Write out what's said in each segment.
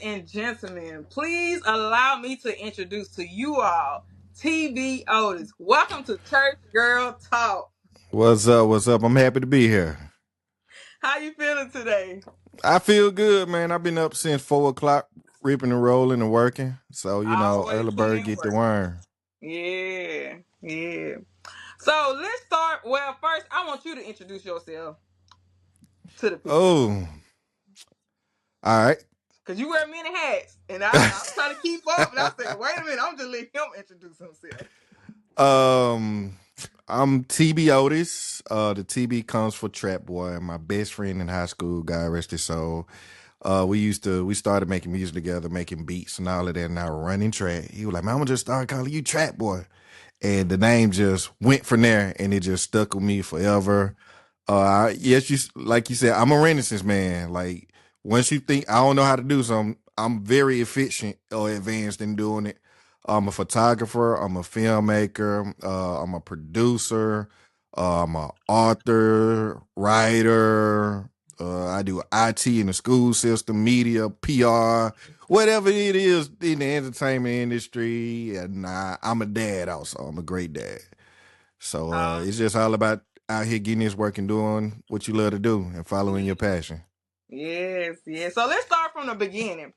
and gentlemen, please allow me to introduce to you all TB Otis. Welcome to Church Girl Talk. What's up? What's up? I'm happy to be here. How you feeling today? I feel good, man. I've been up since 4 o'clock, ripping and rolling and working. So, Always early putting bird in get the work. worm. Yeah, yeah. So let's start. Well, first, I want you to introduce yourself to the people. Oh, all right. Because you wear many hats. And I'm trying to keep up. And I said, wait a minute, I'm just letting him introduce himself. um, I'm TB Otis. The TB comes for Trap Boy. My best friend in high school, God rest his soul. We started making music together, making beats and all of that, and I was running track. He was like, man, I'm gonna just start calling you Trap Boy. And the name just went from there, and it just stuck with me forever. Yes, like you said, I'm a Renaissance man. Like once you think I don't know how to do something, I'm very efficient or advanced in doing it. I'm a photographer. I'm a filmmaker. I'm a producer. I'm an author, writer. I do IT in the school system, media, PR, whatever it is in the entertainment industry. And I'm a dad also. I'm a great dad. So it's just all about out here getting this work and doing what you love to do and following your passion. Yes, yes. So let's start from the beginning.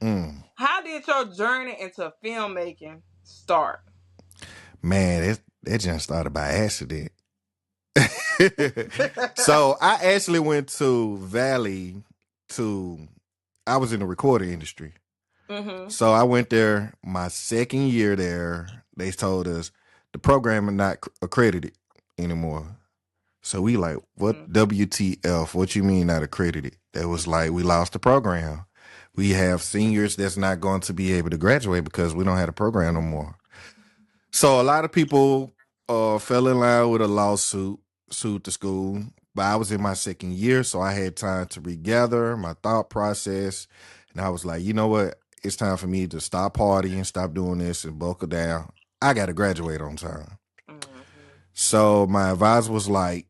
Mm. How did your journey into filmmaking start? Man, that just started by accident. So I actually went to Valley to, I was in the recording industry. Mm-hmm. So I went there my second year there. They told us the program is not accredited anymore. So we like, what WTF? What you mean not accredited? That was like, we lost the program. We have seniors that's not going to be able to graduate because we don't have the program no more. So a lot of people fell in line with a lawsuit, sued the school. But I was in my second year, so I had time to regather my thought process. And I was like, you know what? It's time for me to stop partying, stop doing this, and buckle down. I got to graduate on time. Mm-hmm. So my advisor was like,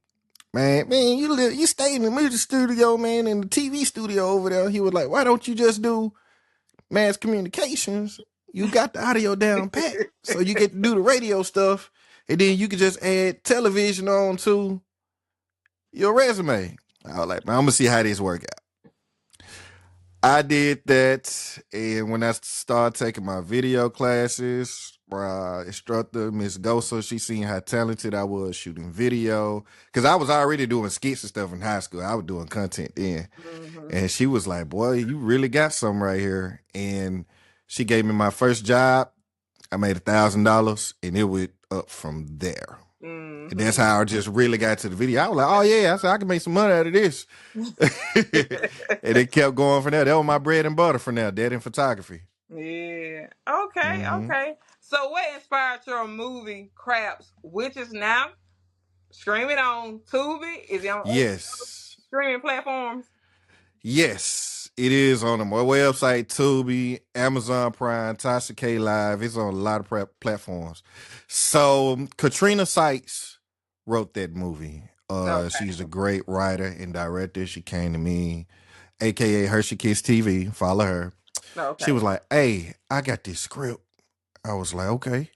man, you stay in the music studio, man, in the TV studio over there. He was like, why don't you just do mass communications? You got the audio down pat, so you get to do the radio stuff, and then you can just add television on to your resume. I was like, man, I'm gonna see how this work out. I did that, and when I started taking my video classes, my instructor, Miss Gosa, she seen how talented I was shooting video. Because I was already doing skits and stuff in high school. I was doing content then. Mm-hmm. And she was like, boy, you really got something right here. And she gave me my first job. I made $1,000, and it went up from there. And that's how I just really got to the video. I was like, oh, yeah, I said, I can make some money out of this. And it kept going from there. That was my bread and butter from there, that and photography. Yeah. Okay. Mm-hmm. Okay. So, what inspired your movie Craps, which is now streaming on Tubi? Is it on other Yes. streaming platforms? Yes. It is on my website, Tubi, Amazon Prime, Tasha K Live. It's on a lot of platforms. So Katrina Sykes wrote that movie. Okay. She's a great writer and director. She came to me, aka Hershey Kiss TV. Follow her. She Okay. was like, "Hey, I got this script." I was like, "Okay."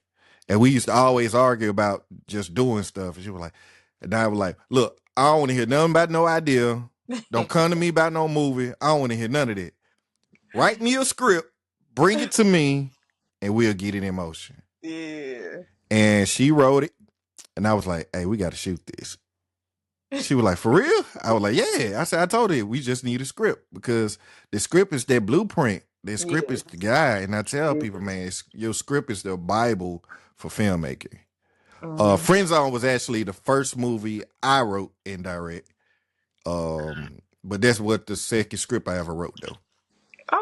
And we used to always argue about just doing stuff. And she was like, and I was like, "Look, I don't want to hear nothing about no idea. Don't come to me about no movie. I don't want to hear none of that. Write me a script, bring it to me, and we'll get it in motion." Yeah. And she wrote it, and I was like, "Hey, we got to shoot this." She was like, "For real?" I was like, "Yeah." I said, "I told her we just need a script because the script is their blueprint. The script Yes. is the guide." And I tell Yes. people, man, your script is the Bible for filmmaking. Mm-hmm. Friend Zone was actually the first movie I wrote and direct. But that's what the second script I ever wrote though.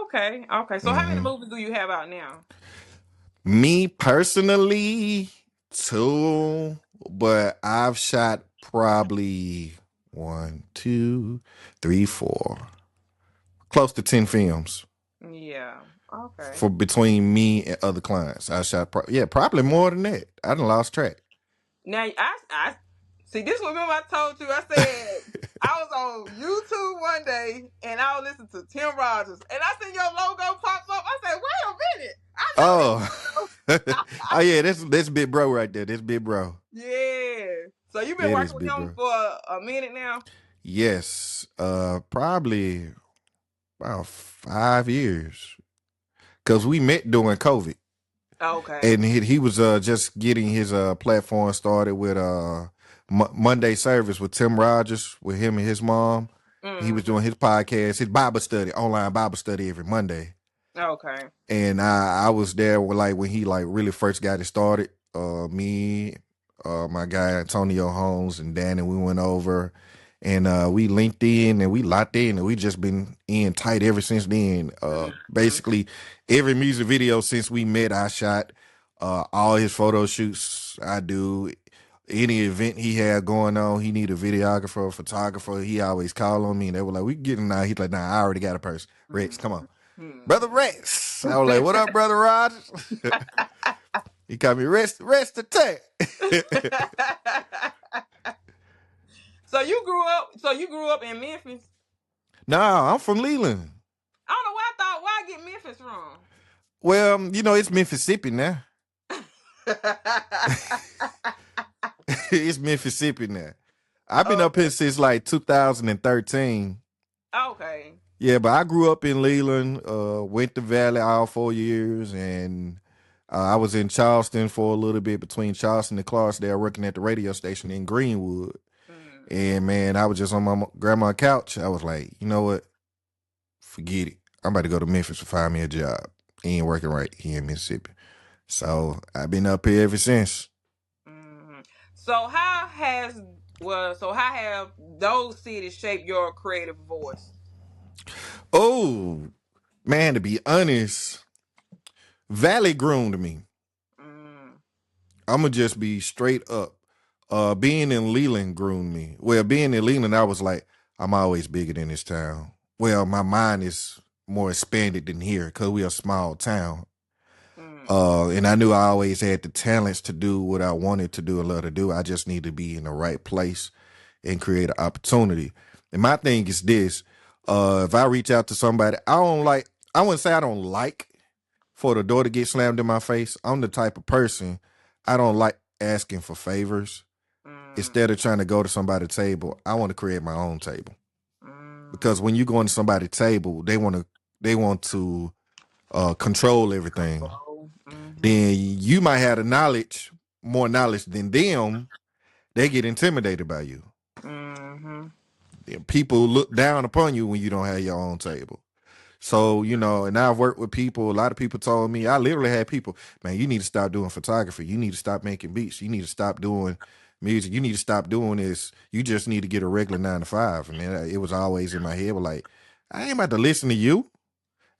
Okay. Okay. So, how many Hmm. movies do you have out now? Me personally, two, but I've shot probably one, two, three, four, close to 10 films Yeah. Okay. for between me and other clients. I shot, probably more than that. I done lost track. Now, I see. This was remember I told you. I said I was on YouTube one day and I was listening to Tim Rogers and I seen your logo pop up. I said, wait a minute. I know Oh, this oh yeah, that's big bro right there. That's big bro. logo. Yeah. So you've been That is working with big him bro. for a minute now? Yes, probably about 5 years because we met during COVID, Okay. and he was just getting his platform started with Monday service with Tim Rogers with him and his mom. He was Mm-hmm. doing his podcast, his Bible study, online Bible study every Monday. Okay. And I was there when he like really first got it started. Me, my guy Antonio Holmes and Danny, we went over and we linked in and we locked in and we just been in tight ever since then. Mm-hmm. Basically every music video since we met, I shot. All his photo shoots I do. Any event he had going on, he need a videographer, a photographer. He always call on me and they were like, "We getting now." He's like, "Nah, I already got a person. Rex, come on." Brother Rex. I was like, "What up, Brother Rogers?" He called me Rest Attack. So you grew up in Memphis? Nah, I'm from Leland. I don't know why I thought why I get Memphis Well, it's Mississippi now. wrong. It's Mississippi now. I've been up Okay. here since like 2013. Okay. Yeah, but I grew up in Leland, went to Valley all 4 years, and I was in Charleston for a little bit between Charleston and Clarksdale working at the radio station in Greenwood. Mm-hmm. And man, I was just on my grandma's couch. I was like, you know what? Forget it. I'm about to go to Memphis to find me a job. He ain't working right here in Mississippi. So I've been up here ever since. Mm-hmm. So how have those cities shaped your creative voice? Oh, man, to be honest, Valley groomed me. Mm, I'm going to just be straight up. Being in Leland groomed me. Well, being in Leland, I was like, I'm always bigger than this town. Well, my mind is more expanded than here because we're a small town. mm, And I knew I always had the talents to do what I wanted to do and love to do. I just need to be in the right place and create an opportunity. And my thing is this: if I reach out to somebody, I wouldn't say I don't like for the door to get slammed in my face. I'm the type of person I don't like asking for favors. mm, Instead of trying to go to somebody's table, I want to create my own table. mm. Because when you go into somebody's table, they want to control everything. Control. Mm-hmm. Then you might have the knowledge, more knowledge than them. They get intimidated by you. Mm-hmm. Then people look down upon you when you don't have your own table. So, and I've worked with people. A lot of people told me, I literally had people, man, you need to stop doing photography. You need to stop making beats. You need to stop doing music. You need to stop doing this. You just need to get a regular 9 to 5. And then it was always in my head, like, I ain't about to listen to you.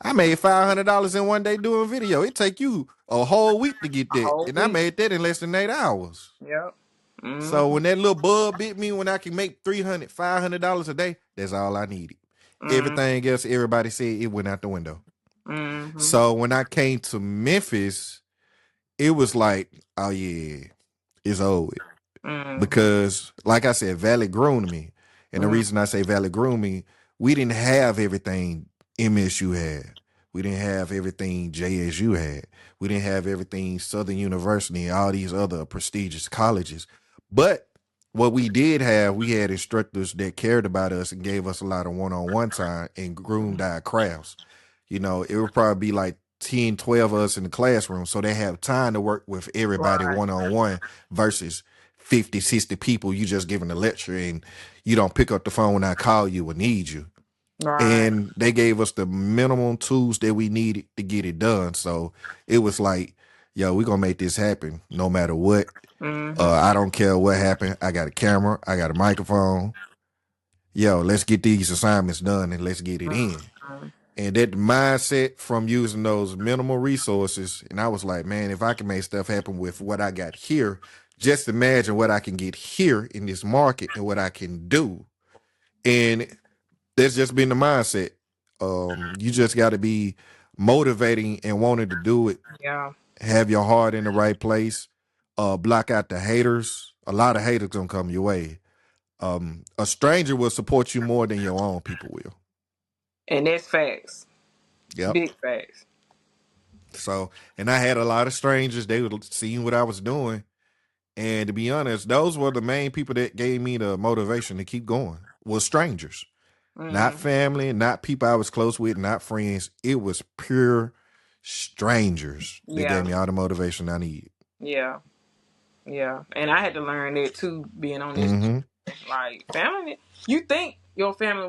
I made $500 in one day doing video. It take you a whole week to get A that, whole and I week. made that in less than 8 hours. Yep. So Mm-hmm. when that little bug bit me, when I can make $300, $500 a day, that's all I needed. Mm-hmm. Everything else, everybody said it went out the window. Mm-hmm. So when I came to Memphis, it was like, oh yeah, it's over Mm-hmm. because, like I said, Valley groomed me, and the Mm-hmm. reason I say Valley groomed me, we didn't have everything MSU had. We didn't have everything JSU had. We didn't have everything Southern University and all these other prestigious colleges. But what we did have, we had instructors that cared about us and gave us a lot of one-on-one time and groomed our crafts. It would probably be like 10, 12 of us in the classroom. So they have time to work with everybody Right. one on one versus 50, 60 people. You just giving a lecture and you don't pick up the phone when I call you or need you. Right. And they gave us the minimum tools that we needed to get it done. So it was like, yo, we're going to make this happen no matter what. Mm-hmm. I don't care what happened. I got a camera, I got a microphone. Yo, let's get these assignments done and let's get it in. Mm-hmm. And that mindset from using those minimal resources, and I was like, man, if I can make stuff happen with what I got here, just imagine what I can get here in this market and what I can do. And that's just been the mindset. You just got to be motivating and wanting to do it. Yeah. Have your heart in the right place. Block out the haters. A lot of haters gonna come your way, A stranger will support you more than your own people will. And that's facts. Yep. Big facts. So, and I had a lot of strangers. They were seeing what I was doing, and to be honest, those were the main people that gave me the motivation to keep going. Was strangers, not Mm, family, not people I was close with, not friends. It was pure strangers that yeah, gave me all the motivation I need. yeah, yeah. And I had to learn that too, being on this. Mm-hmm. Like family, you think your family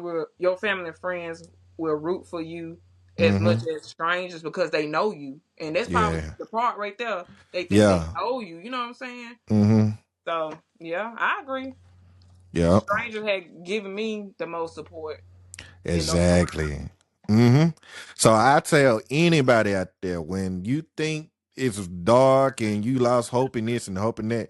and friends will root for you as much Mm-hmm. as strangers because they know you, and that's probably Yeah. the part right there. They think they Yeah. know you. You know what I'm saying? Mm-hmm. So yeah, I agree. Yep. Strangers had given me the most support in those times. Exactly. Mm-hmm. So I tell anybody out there, when you think it's dark and you lost hope in this and hope in that,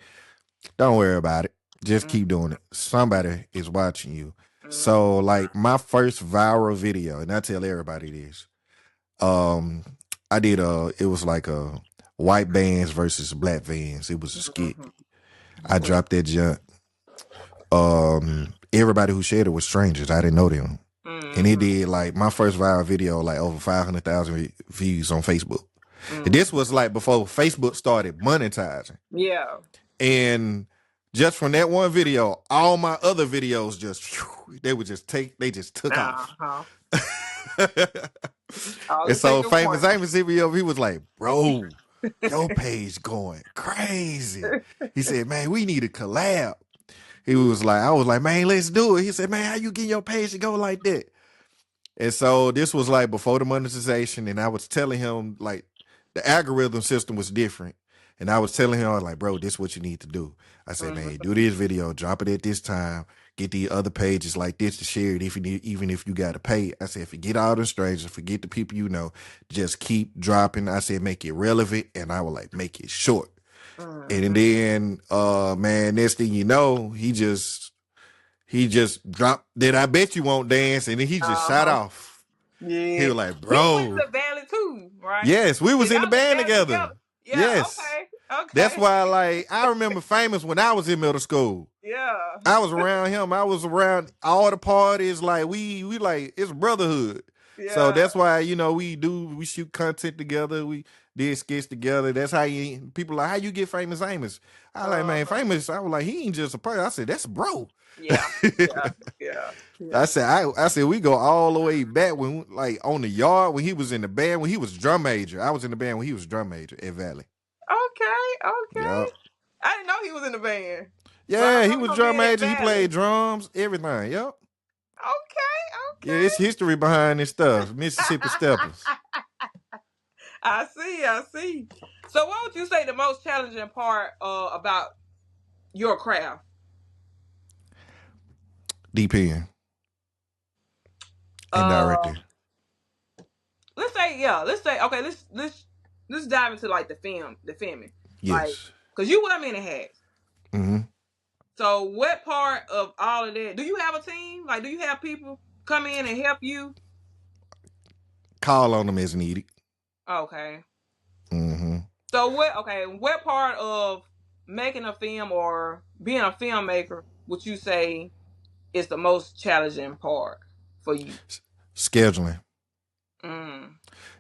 don't worry about it. Just keep doing it. Somebody is watching you. Mm-hmm. So like my first viral video, and I tell everybody this. Um, I did it was like a white bands versus black vans. It was a skit. Mm-hmm. I dropped that junk. Everybody who shared it was strangers. I didn't know them. And it Mm-hmm. did like my first viral video, like over 500,000 views on Facebook. And this Mm-hmm. was like before Facebook started monetizing. Yeah. And just from that one video, all my other videos just they just took off. Uh-huh. All And it take so is famous one. Amos hit me up. He was like, "Bro, your page going crazy." He said, "Man, we need a collab." I was like, "Man, let's do it." He said, "Man, how you get your page to go like that?" And so this was like before the monetization, and I was telling him like the algorithm system was different. And I was telling him, I was like, bro, this is what you need to do. I said, man, do Mm-hmm. this video, drop it at this time, get the other pages like this to share it if you need, even if you gotta pay. I said, forget all the strangers, forget the people you know, just keep dropping. I said, make it relevant, and I will like make it short. And Mm-hmm. then man, next thing you know, he just dropped that I bet you won't dance, and then he just shot Uh-huh. off. He Yeah. was like, He went bro, to Valley too, right? yes, we Yeah, was in the y'all was in band Valley together. together. Yeah, Yes. okay. That's Okay. why like I remember famous when I was in middle school. Yeah. I was around him. I was around all the parties. Like we like it's brotherhood. So Yeah. that's why, we shoot content together. We did skits together. That's how people like, how you get famous Amos? I like, man, Uh-huh. famous. I was like, he ain't just a person. I said, that's bro. Yeah. Yeah. Yeah. I Yeah. said, I said we go all the way back when like on the yard when he was in the band when he was drum major. I was in the band when he was drum major at Valley. Okay. Okay. Yep. I didn't know he was in the band. But I Yeah, he remember was him drum being at major. He Valley. played drums, everything. Yep. Okay. Yeah, it's Okay. history behind this stuff. Mississippi Steppers. I see. I see. So what would you say the most challenging part about your craft? Deep in. Uh Indirectly. let's say okay, let's dive into like the filming. Like Yes. cuz you wear many hats. Mm-hmm. So what part of all of that? Do you have a team? Like do you have people come in and help you? Call on them as needed. Okay. Mm-hmm. So what part of making a film or being a filmmaker would you say is the most challenging part for you? Scheduling. Mm,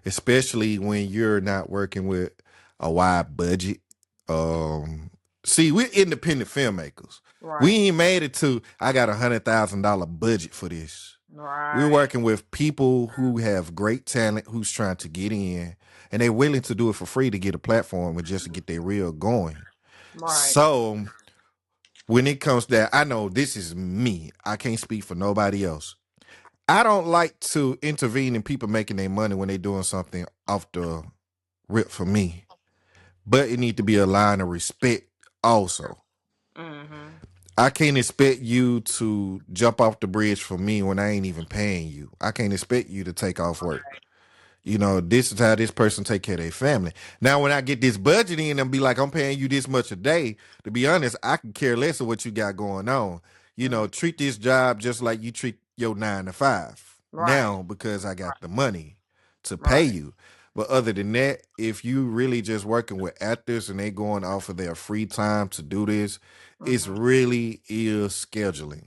Especially when you're not working with a wide budget. Um See, we're independent filmmakers. We right. ain't made it to I got $100,000 budget for this. We're Right. working with people who have great talent, who's trying to get in, and they're willing to do it for free to get a platform and just to get their reel going. Right. So when it comes to that, I know this is me. I can't speak for nobody else. I don't like to intervene in people making their money when they're doing something off the rip for me. But it need to be a line of respect also. Mhm. I can't expect you to jump off the bridge for me when I ain't even paying you. I can't expect you to take off work. Right. This is how this person take care of their family. Now, when I get this budget in and be like, I'm paying you this much a day, to be honest, I can care less of what you got going on. Mhm. Treat this job just like you treat your 9 to 5 Right. now because I got the money to pay Right. you. But other than that, if you really just working with actors and they going off of their free time to do this, it's Hmm. really is scheduling.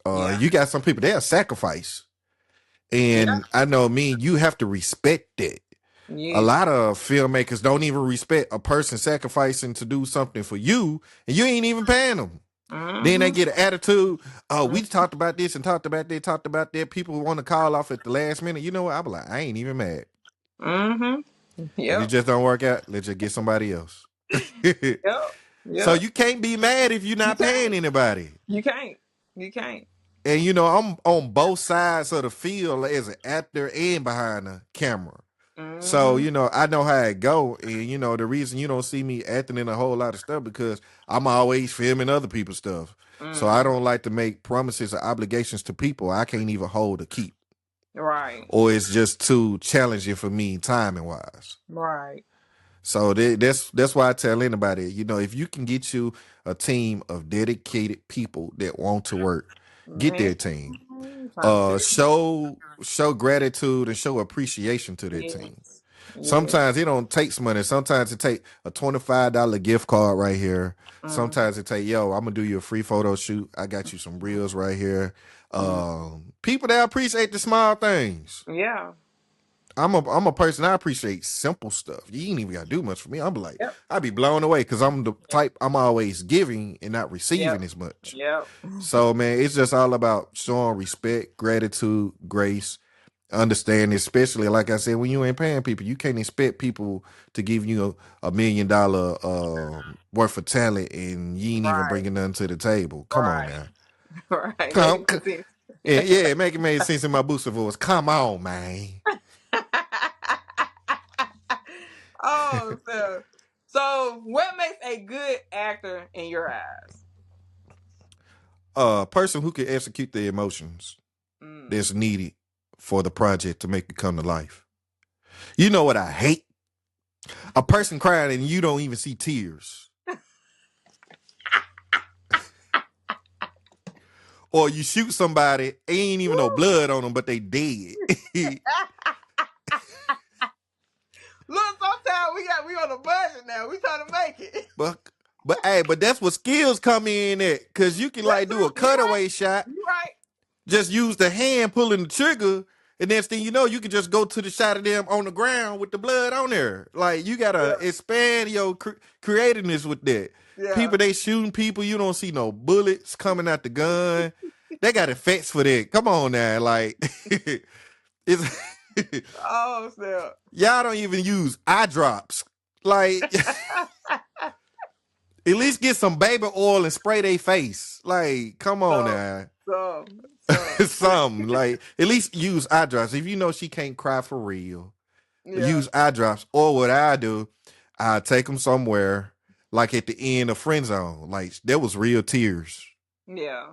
Yeah. You got some people they'll sacrifice, Yeah. and I know me. You have to respect that. A Yes. lot of filmmakers don't even respect a person sacrificing to do something for you, and you ain't even paying them. Then they Hmm. get an attitude. Oh, we talked about this and talked about that, talked about that. People want to call off at the last minute. You know what? I be like, I ain't even mad. Hmm. If it Yep. just don't work out, let's just get somebody else. Yep. So Yep. you can't be mad if you're You not paying can't. anybody. You can't. You can't. And I'm on both sides of the field as an actor and behind the camera. So, Hmm. I know how it go. And, the reason you don't see me acting in a whole lot of stuff because I'm always filming other people's stuff. So I Hmm. don't like to make promises or obligations to people I can't even hold or keep. Right. Or it's just too challenging for me timing wise. Right. So that's why I tell anybody, if you can get you a team of dedicated people that want to work, get Man, that team. I'm trying to tell you. Show gratitude and show appreciation to that team. Yes. Yes. Sometimes it don't take money. Sometimes it take a $25 gift card right here. Mm-hmm. Sometimes it take, yo, I'm gonna do you a free photo shoot. I got you some reels right here. People that appreciate the small things. Yeah. I'm a person I appreciate simple stuff. You ain't even gotta do much for me. I'm like, Yep. I be blown away because I'm the Yep. type I'm always giving and not Yep. receiving as much. Yep. So man, it's just all about showing respect, gratitude, grace, understanding, especially like I said, when you ain't paying people, you can't expect people to give you a $1 million worth of talent and you ain't even Right. bringing nothing to the table. Come on Right. now. Right. Make Come, it make sense. yeah, yeah, it made sense in my booster voice. Come on, man. Oh, so what makes a good actor in your eyes? A person who can execute the emotions Mm. that's needed for the project to make it come to life. You know what I hate? A person crying and you don't even see tears. Or you shoot somebody, ain't even no Woo. blood on them, but they dead. Look, sometimes we on a budget now. We trying to make it. but but that's what skills come in at. Cause you can That's like do a true. You right. cutaway shot, You right. just use the hand pulling the trigger, and next thing you know, you can just go to the shot of them on the ground with the blood on there. Like you gotta Yeah. expand your creativeness with that. Yeah. People they shooting people, you don't see no bullets coming out the gun. They got effects for that. Come on now, like it's Oh snap. y'all don't even use eye drops. Like at least get some baby oil and spray their face. Like, come on So, now. so. Something like at least use eye drops. If you know she can't cry for real, Yeah. use eye drops. Or what I do, I take them somewhere, like at the end of Friend Zone. Like there was real tears, Yeah.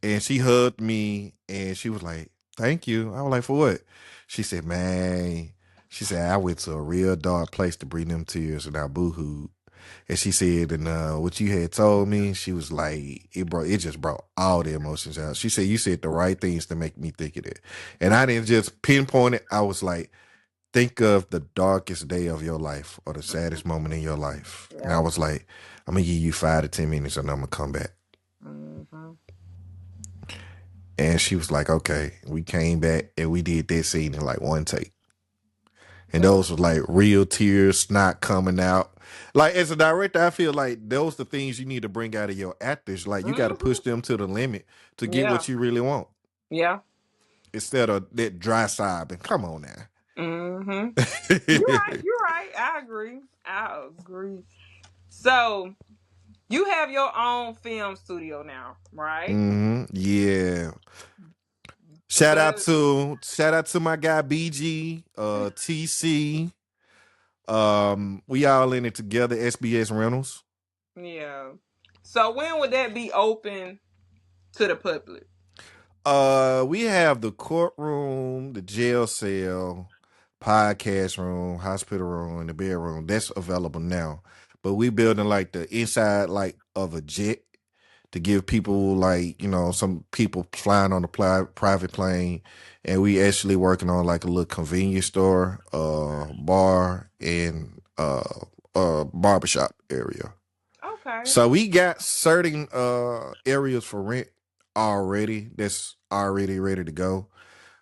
and she hugged me, and she was like, "Thank you." I was like, "For what?" She said, "Man," she said, "I went to a real dark place to bring them tears, and I boohooed." And she said, and what you had told me, she was like, it just brought all the emotions out. She said, you said the right things to make me think of it. And I didn't just pinpoint it. I was like, think of the darkest day of your life or the Mm-hmm. saddest moment in your life. And I Yeah. was like, I'm gonna give you 5 to 10 minutes and I'm gonna come back. Mm-hmm. And she was like, okay. We came back and we did that scene in like one take. And Yeah. those were like real tears, snot coming out. Like as a director, I feel like those the things you need to bring out of your actors. Like you got to Mm-hmm. push them to the limit to get Yeah. what you really want Yeah. instead of that dry sobbing. Come on Mm-hmm. now. You're right. You're right. I agree. I agree. So you have your own film studio now, right? Yeah. But Shout out to my guy BG, TC. We all in it together. SBS Rentals. yeah. So when would that be open to the public? We have the courtroom, the jail cell, podcast room, hospital room, and the bedroom. That's available now. But we building like the inside like of a jet to give people like, some people flying on a private plane, and we actually working on like a little convenience store, bar, and barbershop area. Okay. So we got certain areas for rent already that's already ready to go.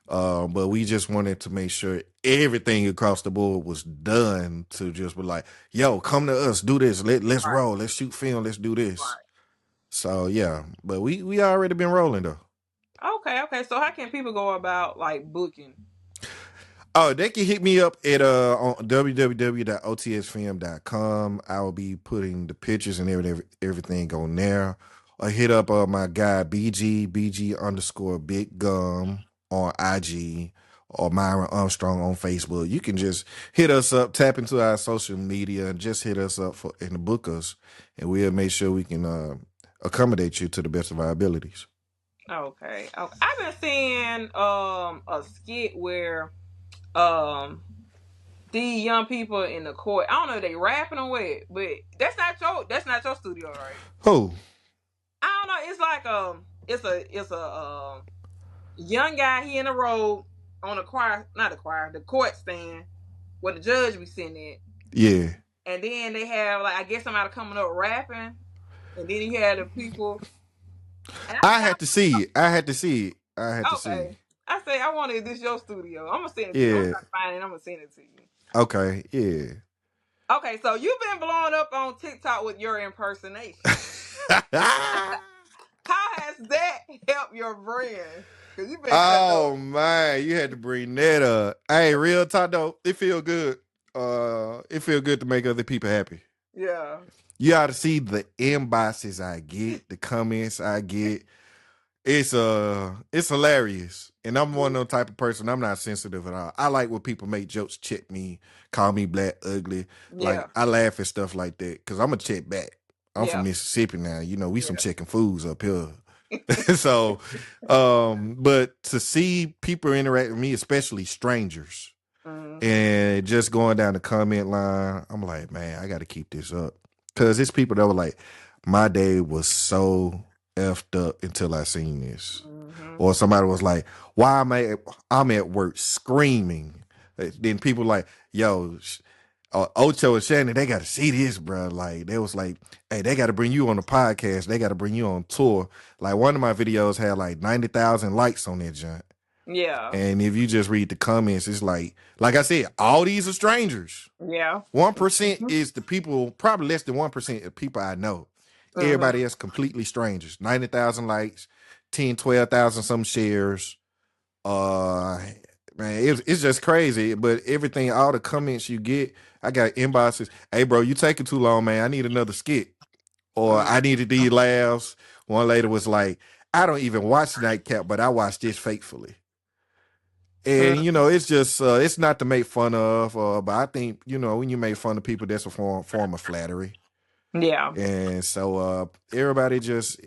But we just wanted to make sure everything across the board was done to just be like, yo, come to us, do this, let's Right. roll, let's shoot film, let's do this. Right. So yeah, but we already been rolling though. Okay. Okay. So how can people go about like booking? Oh, they can hit me up at on www.otsfilm.com. I will be putting the pictures and everything on there. Or hit up my guy BG underscore Big Gum on IG, or Myron Armstrong on Facebook. You can just hit us up, tap into our social media, and just hit us up for and book us, and we'll make sure we can accommodate you to the best of our abilities. Okay. Okay. I've been seeing a skit where um the young people in the court. I don't know if they rapping or what, but that's not your studio, right? Who? I don't know. It's like it's a young guy. He in the road on the choir, not the choir, the court stand where the judge be sitting at, Yeah. and then they have like I guess somebody coming up rapping, and then you have the people. And I I say, had to see it. I had to see it. I had to see it. okay. I say I wanted this your studio. I'm gonna send it to you. I'm Yeah. trying to find it. I'm gonna send it to you. Okay. Yeah. Okay, so you've been blowing up on TikTok with your impersonation. How has that helped your brand? Because you've been cutting Oh up. man, you had to bring that up. Hey, real talk though, it feel good. It feel good to make other people happy. Yeah. You ought to see the inboxes I get, the comments I get. It's hilarious. And I'm one of those type of person. I'm not sensitive at all. I like when people make jokes, check me, call me black, ugly. Yeah. Like I laugh at stuff like that because I'm a check back. I'm from Yeah. Mississippi now. We some Yeah. checking fools up here. So, but to see people interact with me, especially strangers, Mm-hmm. and just going down the comment line, I'm like, man, I got to keep this up because it's people that were like, my day was so effed up until I seen this, Mm-hmm. or somebody was like, why am I'm at work screaming. Then people like, yo, Ocho and Shannon, they got to see this, bro. Like they was like, hey, they got to bring you on the podcast. They got to bring you on tour. Like one of my videos had like 90,000 likes on that junk. Yeah. And if you just read the comments, it's like I said, all these are strangers. Yeah. 1% is the people, probably less than 1% of people I know. Mm-hmm. Everybody else completely strangers. 90,000 likes, 10, 12,000 some shares. Uh Man, it's just crazy. But everything, all the comments you get, I got inboxes. Hey bro, you taking too long, man. I need another skit. Or I needed these laughs. One lady was like, I don't even watch Nightcap, but I watch this faithfully. And Mm-hmm. it's just it's not to make fun of, but I think when you make fun of people, that's a form of flattery. Yeah. And so everybody just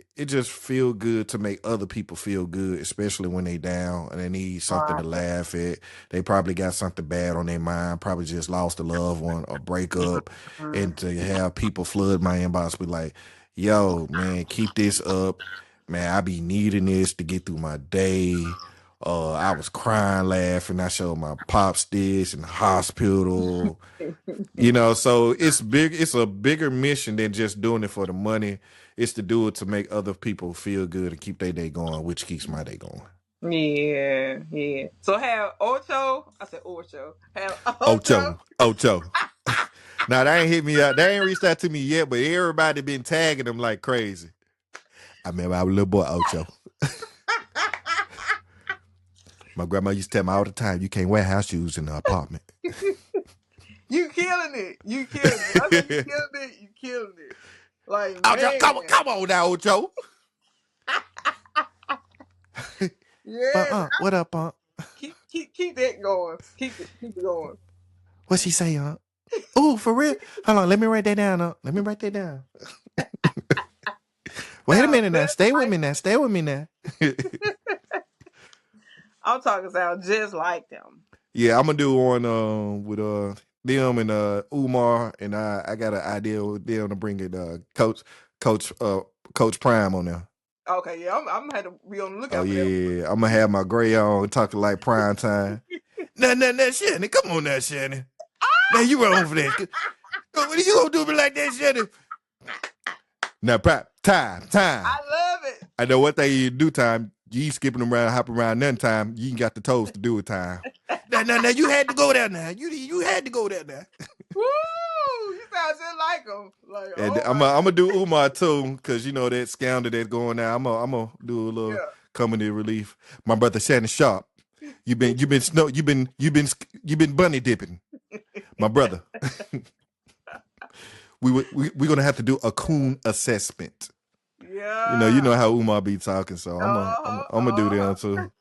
feel good to make other people feel good, especially when they down and they need something to Right. laugh at. They probably got something bad on their mind, probably just lost a loved one or breakup. Mm-hmm. And to have people flood my inbox be like, yo, man, keep this up. Man, I be needing this to get through my day. I was crying, laughing. I showed my pops this in the hospital. So it's big. It's a bigger mission than just doing it for the money. It's to do it to make other people feel good and keep their day going, which keeps my day going. Yeah. Yeah. So have Ocho. I said Ocho. Have Ocho. Ocho, Ocho. Now they ain't hit me out. They ain't reached out to me yet, but everybody been tagging them like crazy. I remember our little boy Ocho. My grandma used to tell me all the time, "You can't wear house shoes in the apartment." You killing it. You killing it. I said you killing it. You killing it. Like Ocho, man. come on now, Ocho. Yeah. Man. What up, Keep that going. Keep it going. What she say, Oh, for real? Hold on, let me write that down, Let me write that down. Wait a Sound minute now. just Stay with like me now. Stay with me now. I'm talking sound just like them. Yeah, I'm gonna do one with them and Umar, and I got an idea with them to bring it coach Coach Prime on there. Okay, yeah, I'm gonna have to be on the Oh lookout for that yeah, I'm gonna have my gray on, talking like prime time. Nah, Shannon, come on now, Shannon. Now you wrong for that. What are you gonna do me like that, Shanny? Now, time. I love it. I know one thing you do time. You ain't skipping around, hopping around none time. You ain't got the toes to do it time. Now, you had to go there now. You had to go there now. Woo! You sound just like him. Like, And oh I'm my gonna god. do Umar too, cause you know that scounder that's going now. I'm gonna do a little comedy relief. My brother Shannon Sharp. You've been bunny dipping, my brother. We're gonna have to do a coon assessment. You Yeah. know how Umar be talking, so I'm gonna do them Uh-huh. too.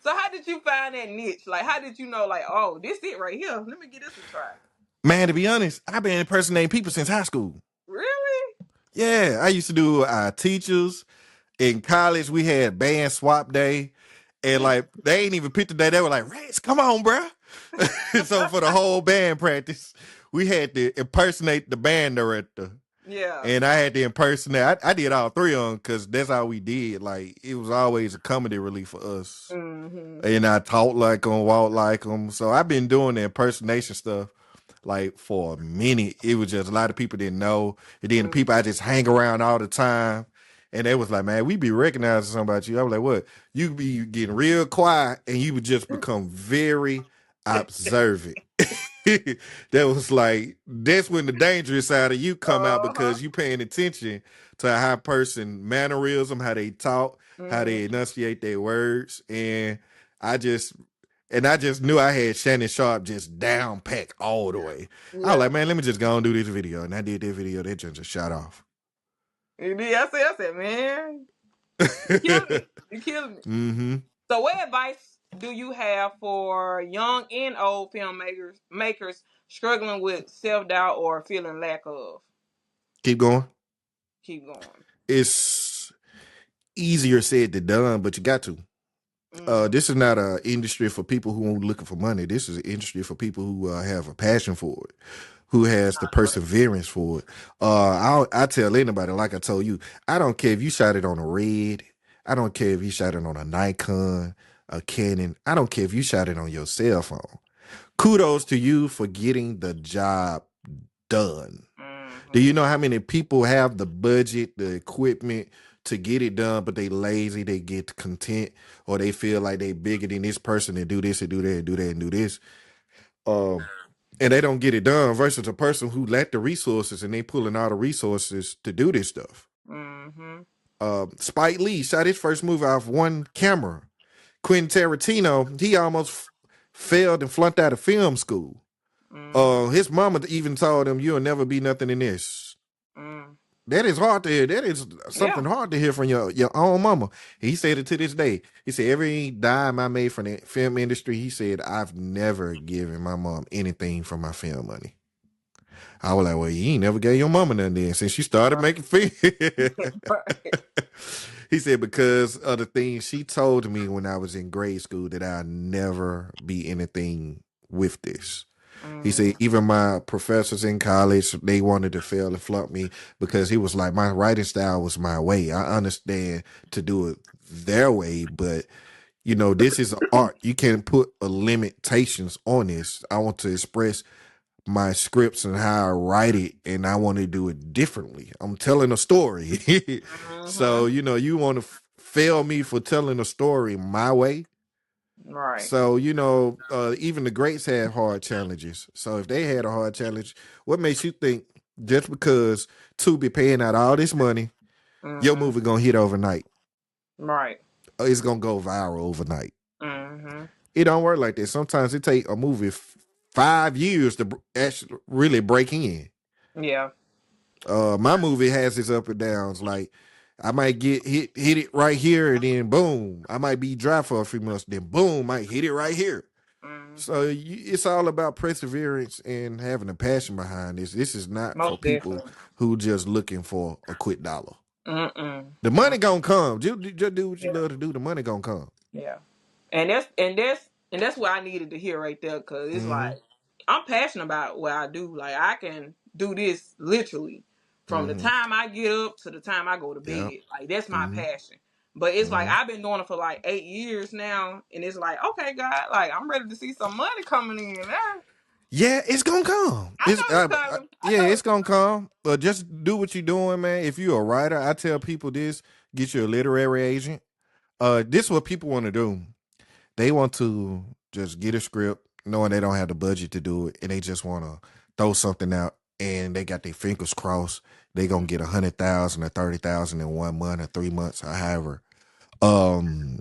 So how did you find that niche? Like, how did you know? Like, oh, this it right here. Let me get this a try. Man, to be honest, I've been impersonating people since high school. Really? Yeah, I used to do teachers in college. We had band swap day, and like they ain't even picked the day. They were like, "Rex, come on, bruh." So for the whole band practice, we had to impersonate the band director. Yeah. And I had to impersonate. I did all three of them because that's how we did. Like it was always a comedy relief for us. Mm-hmm. And I talk like them, walk like them. So I've been doing the impersonation stuff like for a minute. It was just a lot of people didn't know. And then the people I just hang around all the time. And they was like, man, we be recognizing something about you. I was like, what? You be getting real quiet and you would just become very observant. That was like, that's when the dangerous side of you come out Uh-huh. because you paying attention to how a person mannerism, how they talk, how Mm-hmm. they enunciate their words. I just I just knew I had Shannon Sharp just down pack all the way. I was Yeah. like, man, let me just go and do this video. And I did that video, that just shot off. And then I said, man, you killed me. You killed me. Mm-hmm. So what advice do you have for young and old makers struggling with self-doubt or feeling lack of? Keep going. Keep going. It's easier said than done, but you got to. Mm-hmm. This is not an industry for people who are looking for money. This is an industry for people who have a passion for it, who has the perseverance for it. I tell anybody, like I told you, I don't care if you shot it on a Red. I don't care if you shot it on a Nikon, a Canon. I don't care if you shot it on your cell phone. Kudos to you for getting the job done. Do you Mm-hmm. know how many people have the budget, the equipment to get it done, but they lazy, they get content, or they feel like they bigger than this person and do this and do that and do that and do this. Um, and they don't get it done versus a person who lack the resources and they pulling all the resources to do this stuff. Mm-hmm. Spike Lee shot his first movie off one camera. Quentin Tarantino, he almost failed and flunked out of film school. Mm-hmm. His mama even told him, "You'll never be nothing in this." Mm. That is hard to hear. That is something Yeah. hard to hear from your own mama. He said it to this day. He said, every dime I made from the film industry, he said, I've never given my mom anything from my film money. I was like, well, you ain't never gave your mama nothing then since you started making film. Right. He said, because of the things she told me when I was in grade school that I'll never be anything with this. He Mm-hmm. said, even my professors in college, they wanted to fail and flunk me because he was like, my writing style was my way. I understand to do it their way, but this is an art. You can't put limitations on this. I want to express my scripts and how I write it, and I want to do it differently. I'm telling a story. So, Mm-hmm. you want to fail me for telling a story my way. Right. So, even the greats had hard challenges. So if they had a hard challenge, what makes you think just because Tubi paying out all this money, your Mm-hmm. movie gonna hit overnight? Right. Or it's gonna go viral overnight. Mm-hmm. It don't work like that. Sometimes it take a movie 5 years to actually really break in. Yeah. My movie has its up and downs. Like I might get hit it right here, and then boom, I might be dry for a few months. Then boom, might hit it right here. So Mm-hmm. it's all about perseverance and having a passion behind this. This is not for Most people definitely. who just looking for a quick dollar. Mm-mm. The Mm. money gonna come. Just do what you Yeah. love to do. The money gonna come. Yeah. And that's what I needed to hear right there, because it's Mm-hmm. like I'm passionate about what I do. Like I can do this literally from the Mm-hmm. time I get up to the time I go to Yep. bed. Like that's my Mm-hmm. passion. But it's like Mm-hmm. I've been doing it for like 8 years now, and it's like, okay, God, like I'm ready to see some money coming in. Yeah, it's gonna come. I know it's coming. I Yeah, know it's it's gonna come. But just do what you're doing, man. If you're a writer, I tell people this: get you a literary agent. This is what people want to do. They want to just get a script, knowing they don't have the budget to do it, and they just want to throw something out, and they got their fingers crossed. They gonna coming. get 100,000 or 30,000 in 1 month or 3 months or however. Um,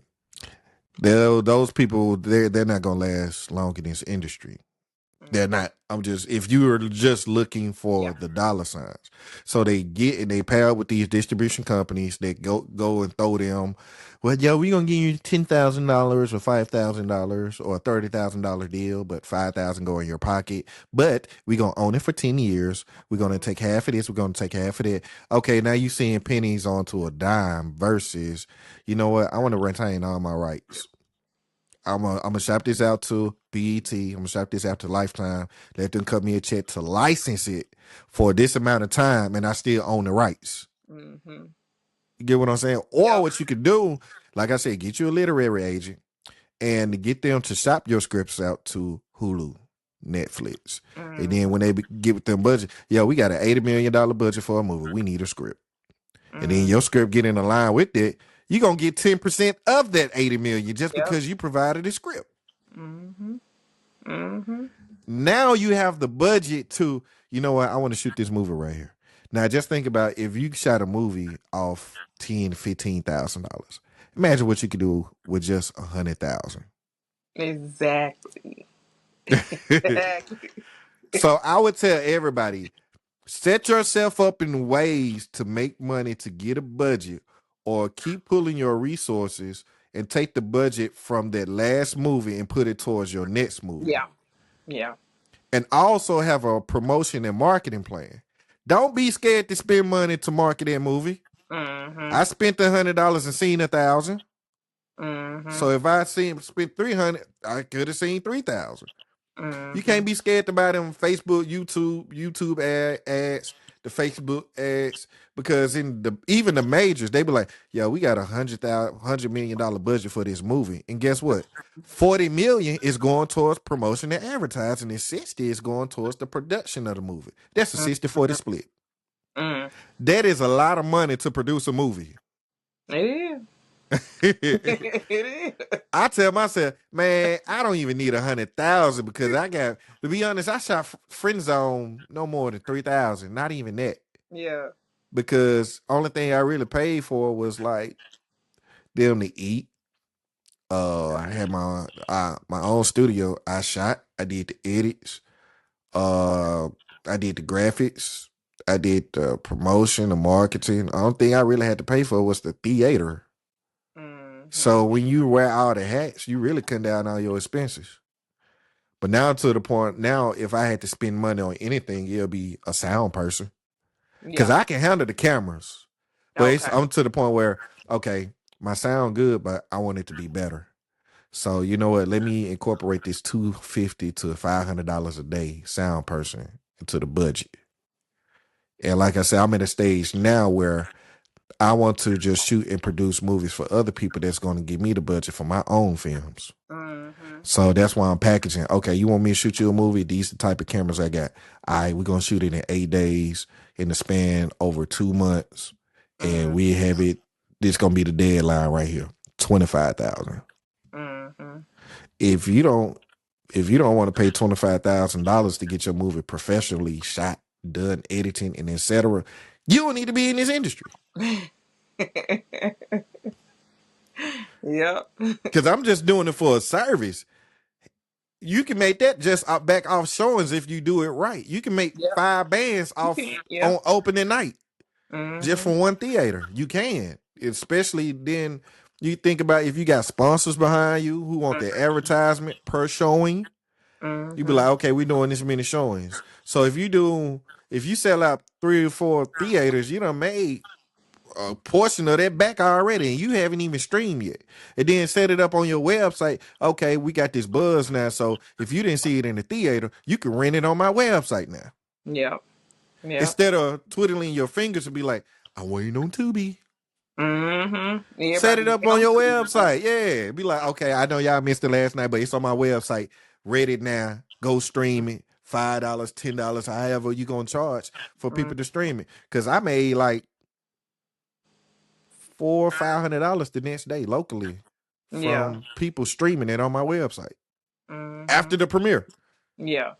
those people they're not gonna last long in this industry. They're Mm-hmm. not. I'm just if you are just looking Yeah. for the dollar signs. So they get and they pair up with these distribution companies that go and throw them. Well, yo, we gonna give you $10,000 or $5,000 or a $30,000 deal, but 5,000 go in your pocket. But we gonna own it for 10 years. We're gonna take half of this. We're gonna take half of that. Okay, now you seeing pennies onto a dime versus, you know what? I want to retain all my rights. I'm gonna shop this out to BET. I'm gonna shop this out to Lifetime. Let them cut me a check to license it for this amount of time, and I still own the rights. Mm-hmm. You get what I'm saying? Or Yep. what you could do, like I said, get you a literary agent and get them to shop your scripts out to Hulu, Netflix, and then when Mm-hmm. they get with them budget, yo, we got an $80 million budget for a movie. We need a script, and then your Mm-hmm. script get in line with it. You gonna get 10% of that 80 million just Yep. because you provided a script. Mm-hmm. Mm-hmm. Now you have the budget to, you know what, I want to shoot this movie right here. Now just think about if you shot a movie off $10,000 to $15,000. Imagine what you could do with just 100,000. Exactly. Exactly. So I would tell everybody, set yourself up in ways to make money to get a budget, or keep pulling your resources and take the budget from that last movie and put it towards your next movie. Yeah. Yeah. And also have a promotion and marketing plan. Don't be scared to spend money to market that movie. Mm-hmm. I spent $100 and seen 1,000. Mm-hmm. So if I spent 300, I could have seen 3,000. You Mm-hmm. can't be scared to buy them Facebook, YouTube ads, the Facebook ads, because in the even the majors, they be like, "Yo, we got $100 million budget for this movie," and guess what? 40 million is going towards promotion and advertising, and 60 is going towards the production of the movie. That's a 60-40 Mm-hmm. split. Mm. That is a lot of money to produce a movie. It is. It is. I tell myself, man, I don't even need 100,000 because I got to be honest. I shot Friend Zone no more than 3,000, not even that. Yeah. Because only thing I really paid for was like them to eat. I had my own studio. I shot. I did the edits. Uh, I did the graphics. I did the promotion, the marketing. The only thing I really had to pay for was the theater. Mm-hmm. So when you wear all the hats, you really cut down all your expenses. But now to the point, now if I had to spend money on anything, it'll be a sound person. Because Yeah. I can handle the cameras. But Okay. I'm to the point where, okay, my sound good, but I want it to be better. So you know what? Let me incorporate this $250 to $500 a day sound person into the budget. And like I said, I'm at a stage now where I want to just shoot and produce movies for other people that's going to give me the budget for my own films. Mm-hmm. So that's why I'm packaging. Okay, you want me to shoot you a movie? These are the type of cameras I got. All right, we're gonna shoot it in 8 days in the span over 2 months, and we Mm-hmm. have it. This gonna be the deadline right here. 25,000. Mm-hmm. If you don't, if you don't want to pay $25,000 to get your movie professionally shot, done, editing, and etc., you don't need to be in this industry. Yep. Because I'm just doing it for a service. You can make that just back off showings if you do it right. You can make Yep. 5 bands You off can. Yep. on opening night just Mm-hmm. from one theater. You can, especially then. You think about if you got sponsors behind you who want their advertisement per showing. You be Mm-hmm. like, okay, we're doing this many showings. So if you sell out 3 or 4 theaters, you done made a portion of that back already, and you haven't even streamed yet. And then set it up on your website. Okay, we got this buzz now. So if you didn't see it in the theater, you can rent it on my website now. Yep. Yeah. Instead of twiddling your fingers and be like, I'm waiting on Tubi. Mm-hmm. Set Everybody it up get on on your to now. website. Yeah. Be like, okay, I know y'all missed it last night, but it's on my website. Read it now. Go stream it. $5, $10, however you gonna charge for Mm, people to stream it. Cause I made like $400 or $500 the next day locally yeah. from people streaming it on my website Mm-hmm. after the premiere. Yeah.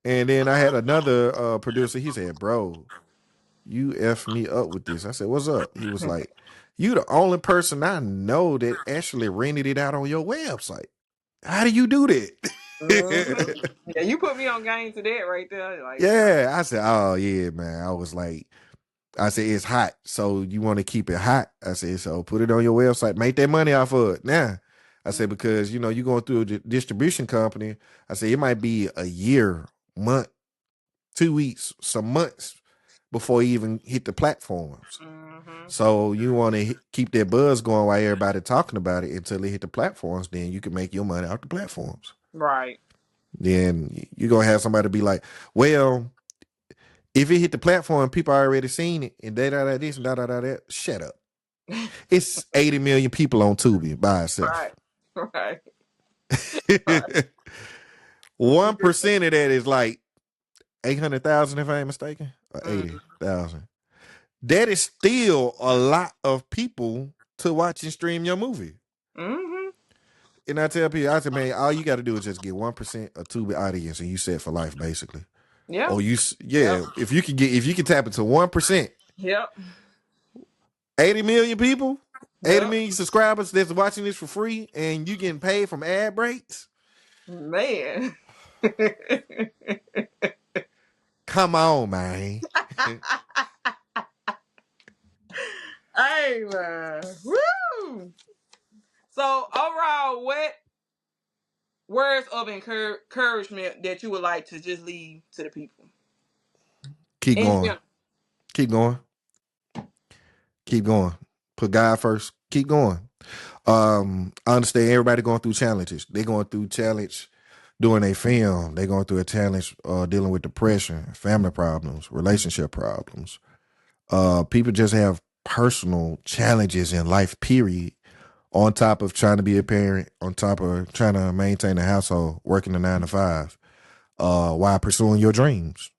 And then I had another producer. He said, "Bro, you effed me up with this." I said, "What's up?" He was like, "You the only person I know that actually rented it out on your website. How do you do Mm-hmm. that?" Yeah, you put me on game to that right there. Like, Yeah, I said, "Oh yeah, man." I was like, I said, "It's hot, so you want to keep it hot." I said, "So put it on your website, make that money off of it." Now, I said, because you going through a distribution company. I said it might be a year, month, 2 weeks, some months before you even hit the platforms. mm-hmm. So you want to keep that buzz going while everybody talking about it until it hit the platforms. Then you can make your money off the platforms. Right. Then you're gonna have somebody be like, "Well, if it hit the platform, people already seen it, and da da da this and da da da that." Shut up. It's 80 million people on Tubi by itself. Right. Right. Right. 1% of that is like 800,000, if I ain't mistaken, or Mm-hmm. 80,000. That is still a lot of people to watch and stream your movie. Mm-hmm. And I tell people, I said, man, all you got to do is just get 1% of Tubi audience, and you set for life, basically. Yeah. Or Yep. yeah, if you can tap into 1%, Yep. 80 million people, 80 Yep. million subscribers that's watching this for free, and you getting paid from ad breaks. Man. Come on, man. Hey man. Woo! So overall, what words of encouragement that you would like to just leave to the people? Keep In going. general. Keep going. Keep going. Put God first. Keep going. I understand everybody going through challenges. They going through challenge doing a film. They going through a challenge dealing with depression, family problems, relationship problems. People just have personal challenges in life, period. On top of trying to be a parent, on top of trying to maintain a household, working a 9 to 5, while pursuing your dreams.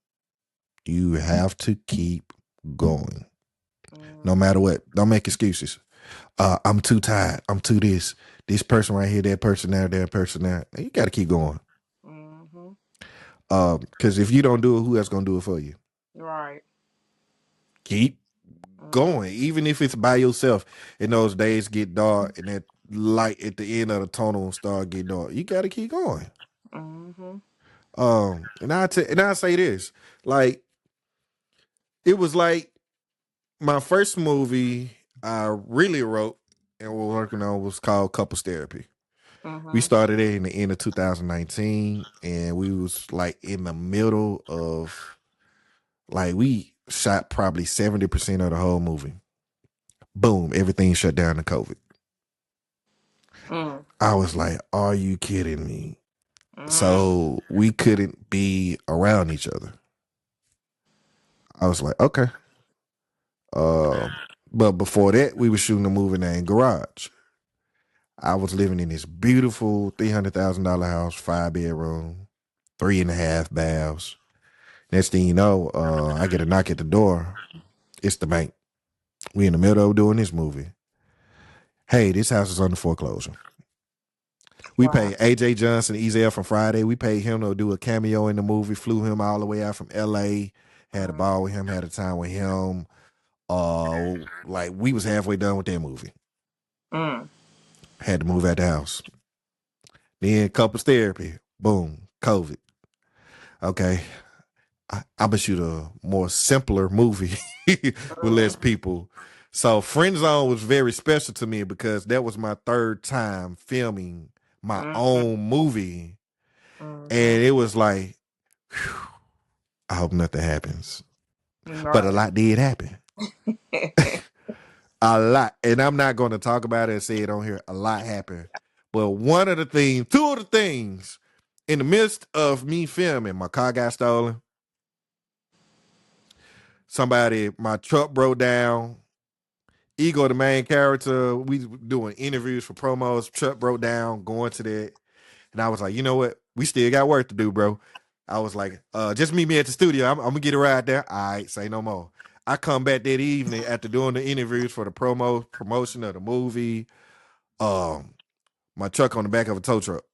You have to keep going. No Mm-hmm. matter what. Don't make excuses. I'm too tired. I'm too this. This person right here, that person there, that person there. You got to keep going. Mm-hmm. Because if you don't do it, who else gonna do it for you? Right. Keep Mm-hmm. going, even if it's by yourself. And those days get dark, and that light at the end of the tunnel start getting dark. You got to keep going. Mm-hmm. And I say this, like it was like my first movie I really wrote and we're working on was called Couples Therapy. We Mm-hmm. started it in the end of 2019, and we was like in the middle of like we shot probably 70% of the whole movie. Boom, everything shut down to COVID. Mm-hmm. I was like, "Are you kidding me?" Mm-hmm. So we couldn't be around each other. I was like, "Okay." But before that, we were shooting a movie named Garage. I was living in this beautiful $300,000 house, 5 bedroom, 3.5 baths. Next thing you know, I get a knock at the door. It's the bank. We in the middle of doing this movie. Hey, this house is under foreclosure. We Wow. paid AJ Johnson, Ezel from Friday. We paid him to do a cameo in the movie. Flew him all the way out from LA. Had a ball with him. Had a time with him. Like we was halfway done with that movie. Mm-hmm. Had to move out the house. Then couples therapy. Boom. COVID. Okay. I'm gonna shoot a more simpler movie with less people. So Friend Zone was very special to me because that was my third time filming my Mm-hmm. own movie, Mm-hmm. and it was like, whew, I hope nothing happens, but a Right. lot did happen, a lot, and I'm not going to talk about it and say it on here. A lot happened, but two of the things, in the midst of me filming, my car got stolen. my truck broke down. Ego, the main character, we doing interviews for promos. Truck broke down, going to that. And I was like, you know what? We still got work to do, bro. I was like, just meet me at the studio. I'm gonna get a ride there. All right, say no more. I come back that evening after doing the interviews for the promotion of the movie. Um, my truck on the back of a tow truck.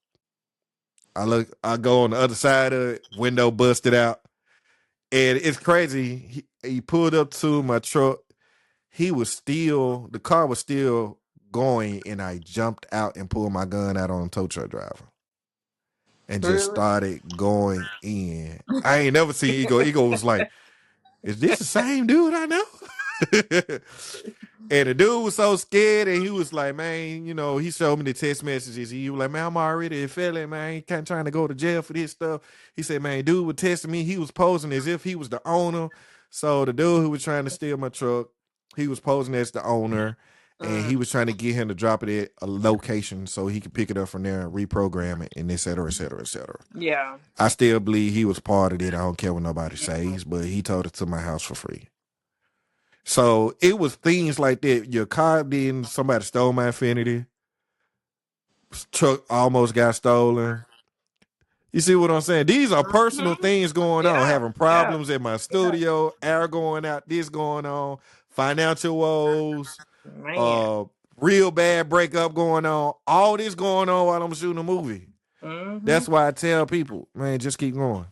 I go on the other side of it, window busted out. And it's crazy. He pulled up to my truck. The car was still going, and I jumped out and pulled my gun out on the tow truck driver and just Really? started going in. I ain't never seen Ego. Ego was like, is this the same dude I know? And the dude was so scared, and he was like, man, he showed me the text messages. He was like, man, I'm already a felon, man. I ain't kind of trying to go to jail for this stuff. He said, man, dude was testing me. He was posing as if he was the owner. So the dude who was trying to steal my truck, he was posing as the owner, and Mm, he was trying to get him to drop it at a location so he could pick it up from there and reprogram it, and et cetera, et cetera, et cetera. yeah. I still believe he was part of it. I don't care what nobody says, but he told it to my house for free. So it was things like that. Your car didn't, somebody stole my Infinity. Truck almost got stolen. You see what I'm saying? These are personal Mm-hmm. things going on. Yeah. Having Yeah. problems in my Yeah. studio, air going out, this going on, financial woes, Man. uh, real bad breakup going on. All this going on while I'm shooting a movie. Mm-hmm. That's why I tell people, man, just keep going.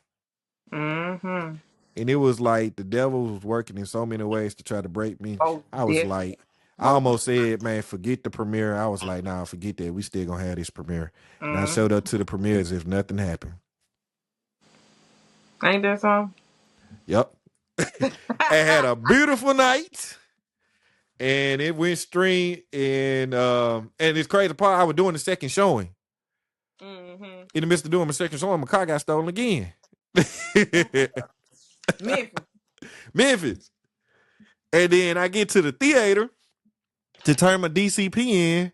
Mm-hmm. And it was like the devil was working in so many ways to try to break me. Oh, I was definitely. like, I Most. almost said, man, forget the premiere. I was like, nah, forget that. We still gonna have this premiere. And I Mm. showed up to the premiere as if nothing happened. Ain't that something? Yep. I had a beautiful night. And it went stream and it's crazy part. I was doing the second showing. Mm-hmm. In the midst of doing my second showing, my car got stolen again. Memphis. Memphis. And then I get to the theater to turn my DCP in.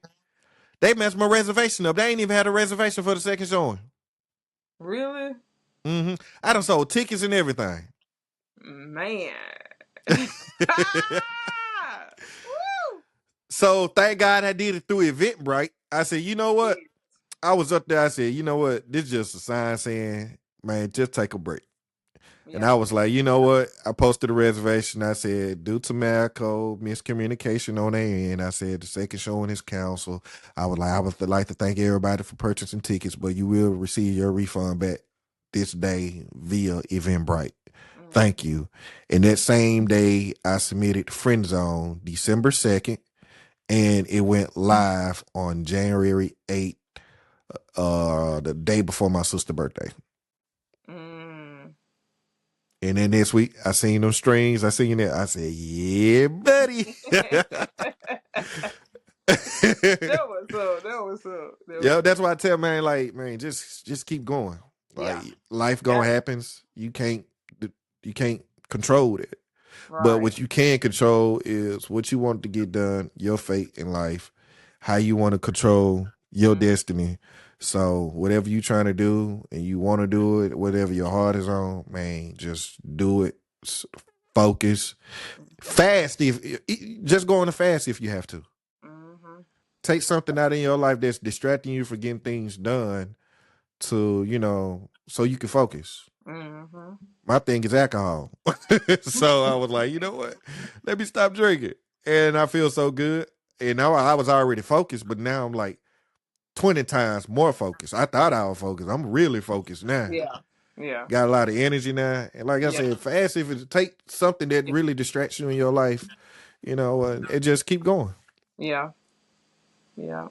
They messed my reservation up. They ain't even had a reservation for the second showing. Really? I done sold tickets and everything. Man. Woo! So thank God I did it through Eventbrite. I said, you know what? Yes. I was up there. I said, you know what? This is just a sign saying, man, just take a break. And I Yeah. was like, you know what? I posted a reservation. I said, due to medical miscommunication on their end, I said the second showing is canceled. I would like to thank everybody for purchasing tickets, but you will receive your refund back this day via Eventbrite. Mm. Thank you. And that same day, I submitted Friend Zone December 2nd, and it went live on January 8th, the day before my sister's birthday. Mm. And then this week, I seen them strings. I seen it. I said, yeah, buddy. That was up. That was up. That Yeah, was that's why I tell man, like, man, just keep going. yeah. Like life gonna Got happens. You can't control it. But right. what you can control is what you want to get done, your fate in life, how you want to control your Mm. destiny. So whatever you trying to do and you want to do it, whatever your heart is on, man, just do it. Focus. Fast just go on a fast if you have to. Mm-hmm. Take something out in your life that's distracting you from getting things done to, so you can focus. Mm-hmm. My thing is alcohol. So I was like, you know what? Let me stop drinking. And I feel so good. And now I was already focused, but now I'm like 20 times more focused. I thought I was focused. I'm really focused now. Yeah. Yeah. Got a lot of energy now. And like I Yeah. said, fast if it take something that really distracts you in your life, and just keep going. Yeah. Yeah.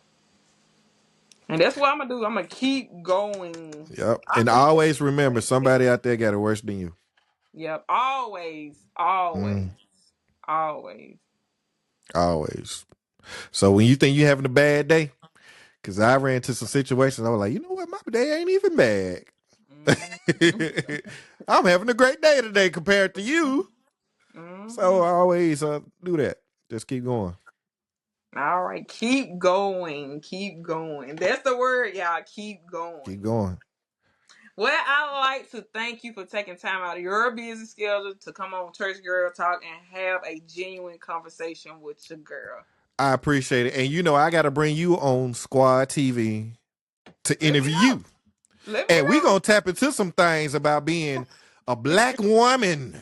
And that's what I'm gonna do. I'm gonna keep going. Yep. I And believe always in remember somebody out there got it worse than you. yep. Always. Always. Mm, Always. always. So when you think you're having a bad day, because I ran into some situations, I was like, you know what, my day ain't even bad. Mm-hmm. I'm having a great day today compared to you. So Mm-hmm. I always do that. Just keep going. All right. Keep going. Keep going. That's the word, y'all. Keep going. Keep going. Well, I like to thank you for taking time out of your busy schedule to come on Church Girl Talk and have a genuine conversation with your girl. I appreciate it. And you know, I got to bring you on Squad TV to Let me interview know. you. Let me And we going to tap into some things about being a black woman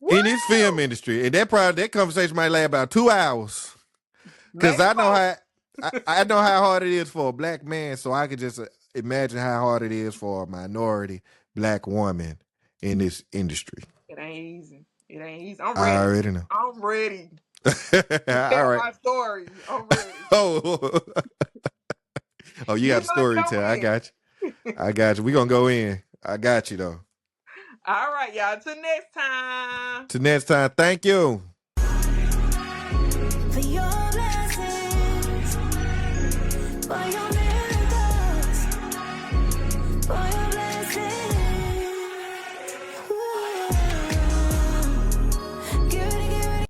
know. in this film Woo! industry. And that conversation might last about 2 hours. Cause Maybe I know more. how I know how hard it is for a black man, so I could just imagine how hard it is for a minority black woman in this industry. It ain't easy. It ain't easy. I'm I ready. already know. I'm ready to All tell right. my story. I'm ready. Oh, oh, you You got a know to story to go tell. I in. got you. I got you. We gonna go in. I got you though. All right, y'all. Till next time. Till next time. Thank you. For your blessings, for your